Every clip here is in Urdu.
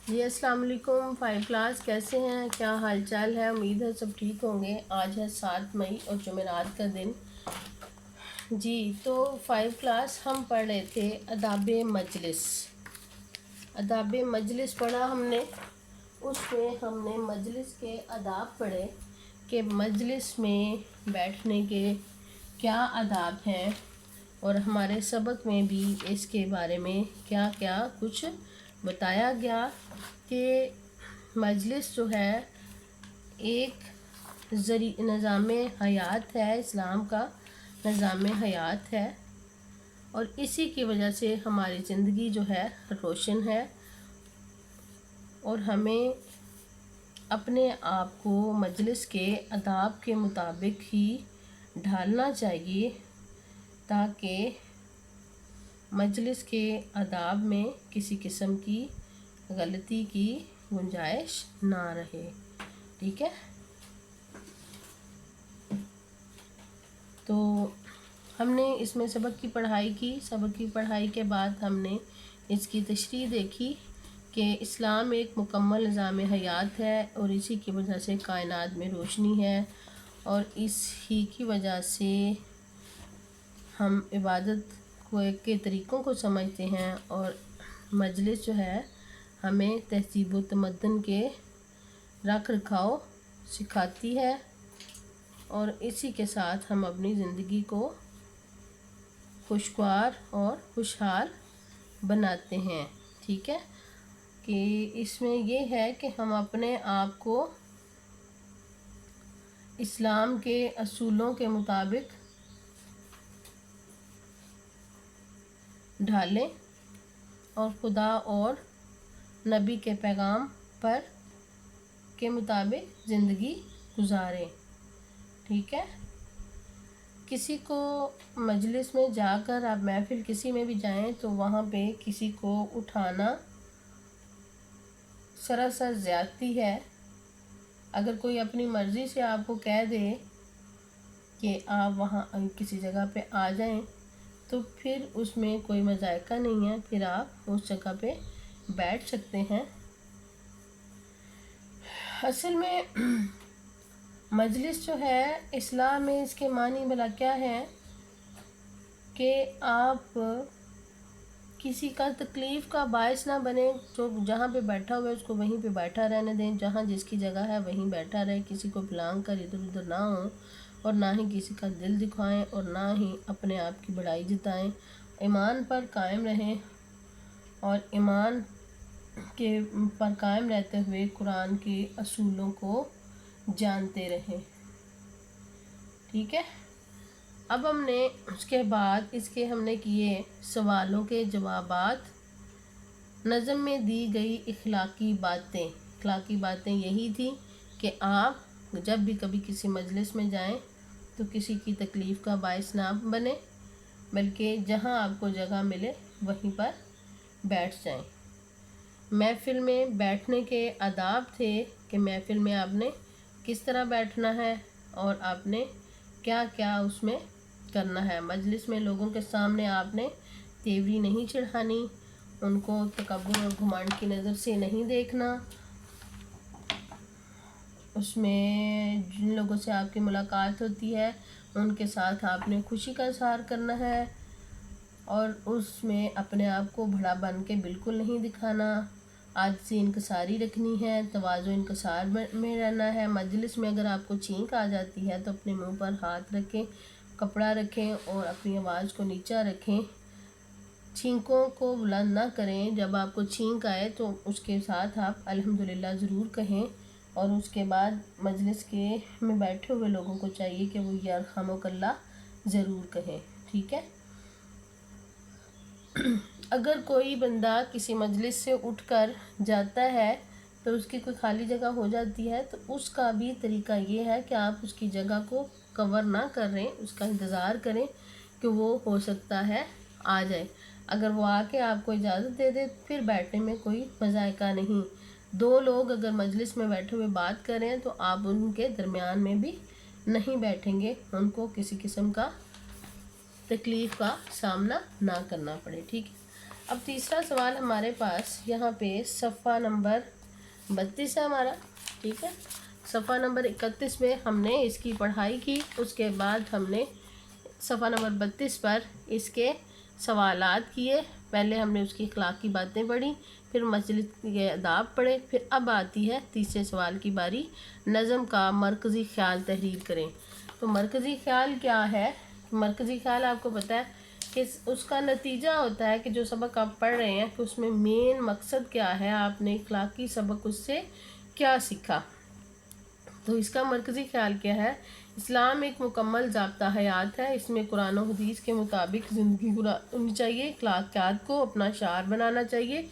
جی السلام علیکم 5 کلاس، کیسے ہیں؟ کیا حال چال ہے؟ امید ہے سب ٹھیک ہوں گے۔ آج ہے 7 مئی اور جمعرات کا دن۔ جی تو 5 کلاس ہم پڑھ رہے تھے آداب مجلس۔ آداب مجلس پڑھا ہم نے، اس میں ہم نے مجلس کے آداب پڑھے کہ مجلس میں بیٹھنے کے کیا آداب ہیں، اور ہمارے سبق میں بھی اس کے بارے میں کیا کیا کچھ بتایا گیا کہ مجلس جو ہے ایک نظام حیات ہے، اسلام کا نظام حیات ہے، اور اسی کی وجہ سے ہماری زندگی جو ہے روشن ہے، اور ہمیں اپنے آپ کو مجلس کے آداب کے مطابق ہی ڈھالنا چاہیے تاکہ مجلس کے آداب میں کسی قسم کی غلطی کی گنجائش نہ رہے۔ ٹھیک ہے، تو ہم نے اس میں سبق کی پڑھائی کی۔ سبق کی پڑھائی کے بعد ہم نے اس کی تشریح دیکھی کہ اسلام ایک مکمل نظام حیات ہے، اور اسی کی وجہ سے کائنات میں روشنی ہے، اور اس ہی کی وجہ سے ہم عبادت کے طریقوں کو سمجھتے ہیں، اور مجلس جو ہے ہمیں تہذیب و تمدن کے رکھ رکھاؤ سکھاتی ہے، اور اسی کے ساتھ ہم اپنی زندگی کو خوشگوار اور خوشحال بناتے ہیں۔ ٹھیک ہے، کہ اس میں یہ ہے کہ ہم اپنے آپ کو اسلام کے اصولوں کے مطابق ڈھالیں اور خدا اور نبی کے پیغام پر کے مطابق زندگی گزاریں۔ ٹھیک ہے، کسی کو مجلس میں جا کر آپ محفل کسی میں بھی جائیں تو وہاں پہ کسی کو اٹھانا سراسر زیادتی ہے۔ اگر کوئی اپنی مرضی سے آپ کو کہہ دے کہ آپ وہاں کسی جگہ پہ آ جائیں تو پھر اس میں کوئی مذائقہ نہیں ہے، پھر آپ اس جگہ پہ بیٹھ سکتے ہیں۔ اصل میں مجلس جو ہے اسلام میں اس کے معنی بھلا کیا ہے کہ آپ کسی کا تکلیف کا باعث نہ بنے، جو جہاں پہ بیٹھا ہوا ہے اس کو وہیں پہ بیٹھا رہنے دیں، جہاں جس کی جگہ ہے وہیں بیٹھا رہے، کسی کو پلانگ کر ادھر ادھر نہ ہوں، اور نہ ہی کسی کا دل دکھائیں، اور نہ ہی اپنے آپ کی بڑائی جتائیں۔ ایمان پر قائم رہیں، اور ایمان کے پر قائم رہتے ہوئے قرآن کے اصولوں کو جانتے رہیں۔ ٹھیک ہے، اب ہم نے اس کے بعد ہم نے کیے سوالوں کے جوابات۔ نظم میں دی گئی اخلاقی باتیں یہی تھی کہ آپ جب بھی کبھی کسی مجلس میں جائیں تو کسی کی تکلیف کا باعث نہ بنے، بلکہ جہاں آپ کو جگہ ملے وہیں پر بیٹھ جائیں۔ محفل میں بیٹھنے کے آداب تھے کہ محفل میں آپ نے کس طرح بیٹھنا ہے، اور آپ نے کیا کیا اس میں کرنا ہے۔ مجلس میں لوگوں کے سامنے آپ نے تیوری نہیں چڑھانی، ان کو تکبر اور گھمنڈ کی نظر سے نہیں دیکھنا، اس میں جن لوگوں سے آپ کی ملاقات ہوتی ہے ان کے ساتھ آپ نے خوشی کا اظہار کرنا ہے، اور اس میں اپنے آپ کو بڑا بن کے بالکل نہیں دکھانا، عاجزی انکساری رکھنی ہے، تواضع انکسار میں رہنا ہے۔ مجلس میں اگر آپ کو چھینک آ جاتی ہے تو اپنے منہ پر ہاتھ رکھیں، کپڑا رکھیں، اور اپنی آواز کو نیچا رکھیں، چھینکوں کو بلند نہ کریں۔ جب آپ کو چھینک آئے تو اس کے ساتھ آپ الحمدللہ ضرور کہیں، اور اس کے بعد مجلس میں بیٹھے ہوئے لوگوں کو چاہیے کہ وہ یرحمک اللہ ضرور کہیں۔ ٹھیک ہے، اگر کوئی بندہ کسی مجلس سے اٹھ کر جاتا ہے تو اس کی کوئی خالی جگہ ہو جاتی ہے تو اس کا بھی طریقہ یہ ہے کہ آپ اس کی جگہ کو کور نہ کریں، اس کا انتظار کریں کہ وہ ہو سکتا ہے آ جائے۔ اگر وہ آ کے آپ کو اجازت دے دے پھر بیٹھنے میں کوئی مذائقہ نہیں۔ دو لوگ اگر مجلس میں بیٹھے ہوئے بات کریں تو آپ ان کے درمیان میں بھی نہیں بیٹھیں گے، ان کو کسی قسم کا تکلیف کا سامنا نہ کرنا پڑے۔ ٹھیک ہے، اب تیسرا سوال ہمارے پاس یہاں پہ صفحہ نمبر 32 ہے ہمارا، ٹھیک ہے۔ صفحہ نمبر 31 میں ہم نے اس کی پڑھائی کی، اس کے بعد ہم نے صفحہ نمبر 32 پر اس کے سوالات کیے۔ پہلے ہم نے اس کی اخلاق کی باتیں پڑھی، پھر مجلس کے آداب پڑھے، پھر اب آتی ہے تیسرے سوال کی باری، نظم کا مرکزی خیال تحریر کریں۔ تو مرکزی خیال کیا ہے؟ مرکزی خیال آپ کو پتہ ہے کہ اس کا نتیجہ ہوتا ہے کہ جو سبق آپ پڑھ رہے ہیں کہ اس میں مین مقصد کیا ہے، آپ نے اخلاقی سبق اس سے کیا سیکھا۔ تو اس کا مرکزی خیال کیا ہے؟ اسلام ایک مکمل ضابطہ حیات ہے، اس میں قرآن و حدیث کے مطابق زندگی گزارنی چاہیے، اخلاقیات کو اپنا شعار بنانا چاہیے،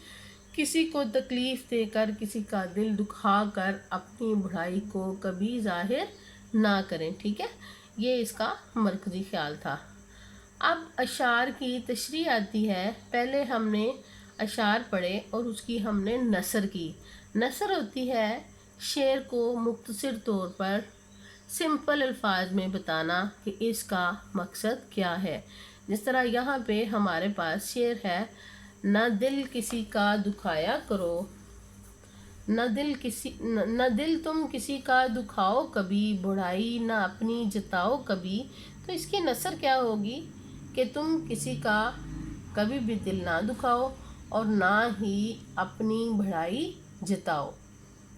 کسی کو تکلیف دے کر، کسی کا دل دکھا کر اپنی بڑائی کو کبھی ظاہر نہ کریں، ٹھیک ہے۔ یہ اس کا مرکزی خیال تھا۔ اب اشعار کی تشریح آتی ہے۔ پہلے ہم نے اشعار پڑھے اور اس کی ہم نے نثر کی۔ نثر ہوتی ہے شعر کو مختصر طور پر سمپل الفاظ میں بتانا کہ اس کا مقصد کیا ہے۔ جس طرح یہاں پہ ہمارے پاس شعر ہے، نہ دل کسی کا دکھایا کرو، نہ دل تم کسی کا دکھاؤ کبھی، بڑائی نہ اپنی جتاؤ کبھی۔ تو اس کی نثر کیا ہوگی کہ تم کسی کا کبھی بھی دل نہ دکھاؤ اور نہ ہی اپنی بڑائی جتاؤ،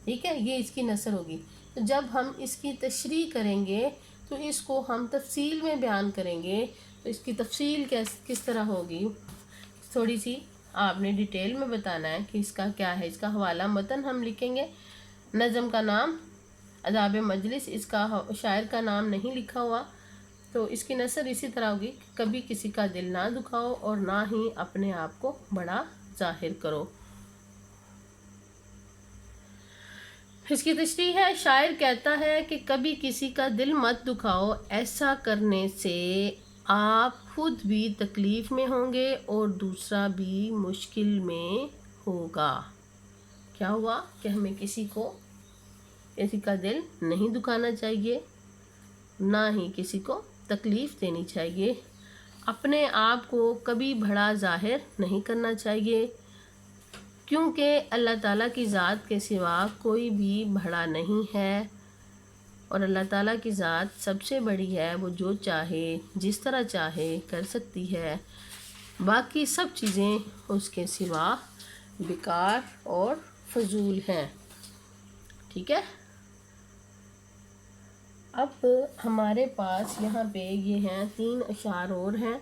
ٹھیک ہے، یہ اس کی نثر ہوگی۔ تو جب ہم اس کی تشریح کریں گے تو اس کو ہم تفصیل میں بیان کریں گے، تو اس کی تفصیل کس طرح ہوگی، تھوڑی سی آپ نے ڈیٹیل میں بتانا ہے کہ اس کا کیا ہے۔ اس کا حوالہ متن ہم لکھیں گے، نظم کا نام آداب مجلس، اس کا شاعر کا نام نہیں لکھا ہوا، تو اس کی نثر اسی طرح ہوگی، کبھی کسی کا دل نہ دکھاؤ اور نہ ہی اپنے آپ کو بڑا ظاہر کرو۔ اس کی تشریح ہے، شاعر کہتا ہے کہ کبھی کسی کا دل مت دکھاؤ، ایسا کرنے سے آپ خود بھی تکلیف میں ہوں گے اور دوسرا بھی مشکل میں ہوگا۔ کیا ہوا کہ ہمیں کسی کا دل نہیں دکھانا چاہیے، نہ ہی کسی کو تکلیف دینی چاہیے، اپنے آپ کو کبھی بڑا ظاہر نہیں کرنا چاہیے، کیونکہ اللہ تعالیٰ کی ذات کے سوا کوئی بھی بڑا نہیں ہے، اور اللہ تعالیٰ کی ذات سب سے بڑی ہے، وہ جو چاہے جس طرح چاہے کر سکتی ہے، باقی سب چیزیں اس کے سوا بیکار اور فضول ہیں، ٹھیک ہے۔ اب ہمارے پاس یہاں پہ یہ ہیں 3 اشعار اور ہیں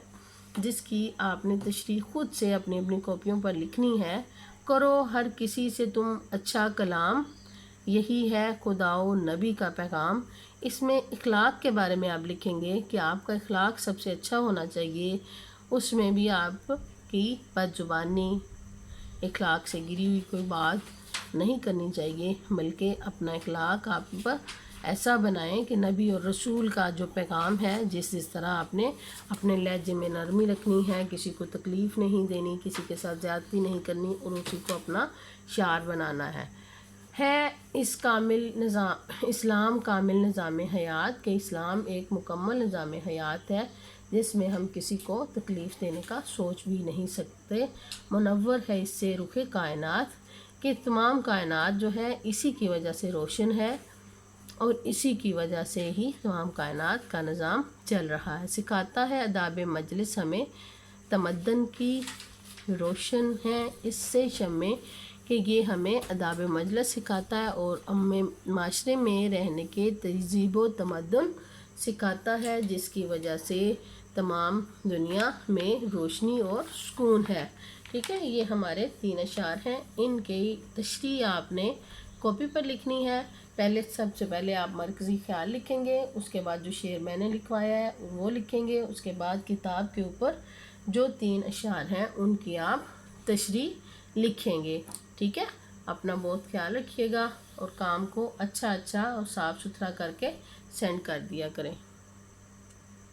جس کی آپ نے تشریح خود سے اپنی اپنی کاپیوں پر لکھنی ہے۔ کرو ہر کسی سے تم اچھا کلام، یہی ہے خدا و نبی کا پیغام۔ اس میں اخلاق کے بارے میں آپ لکھیں گے کہ آپ کا اخلاق سب سے اچھا ہونا چاہیے، اس میں بھی آپ کی بد زبانی، اخلاق سے گری ہوئی کوئی بات نہیں کرنی چاہیے، بلکہ اپنا اخلاق آپ ایسا بنائیں کہ نبی اور رسول کا جو پیغام ہے، جس طرح آپ نے اپنے لہجے میں نرمی رکھنی ہے، کسی کو تکلیف نہیں دینی، کسی کے ساتھ زیادتی نہیں کرنی اور اسی کو اپنا شعار بنانا ہے اسلام کامل نظام حیات، کہ اسلام ایک مکمل نظام حیات ہے جس میں ہم کسی کو تکلیف دینے کا سوچ بھی نہیں سکتے۔ منور ہے اس سے رخ کائنات، کہ تمام کائنات جو ہے اسی کی وجہ سے روشن ہے اور اسی کی وجہ سے ہی تمام کائنات کا نظام چل رہا ہے۔ سکھاتا ہے آداب مجلس ہمیں، تمدن کی روشن ہے اس سے شمع، کہ یہ ہمیں آداب مجلس سکھاتا ہے اور ہمیں معاشرے میں رہنے کے تہذیب و تمدن سکھاتا ہے، جس کی وجہ سے تمام دنیا میں روشنی اور سکون ہے، ٹھیک ہے۔ یہ ہمارے 3 اشعار ہیں، ان کی تشریح آپ نے کاپی پر لکھنی ہے۔ سب سے پہلے آپ مرکزی خیال لکھیں گے، اس کے بعد جو شعر میں نے لکھوایا ہے وہ لکھیں گے، اس کے بعد کتاب کے اوپر جو 3 اشعار ہیں ان کی آپ تشریح لکھیں گے، ٹھیک ہے۔ اپنا بہت خیال رکھیے گا اور کام کو اچھا اور صاف ستھرا کر کے سینڈ کر دیا کریں۔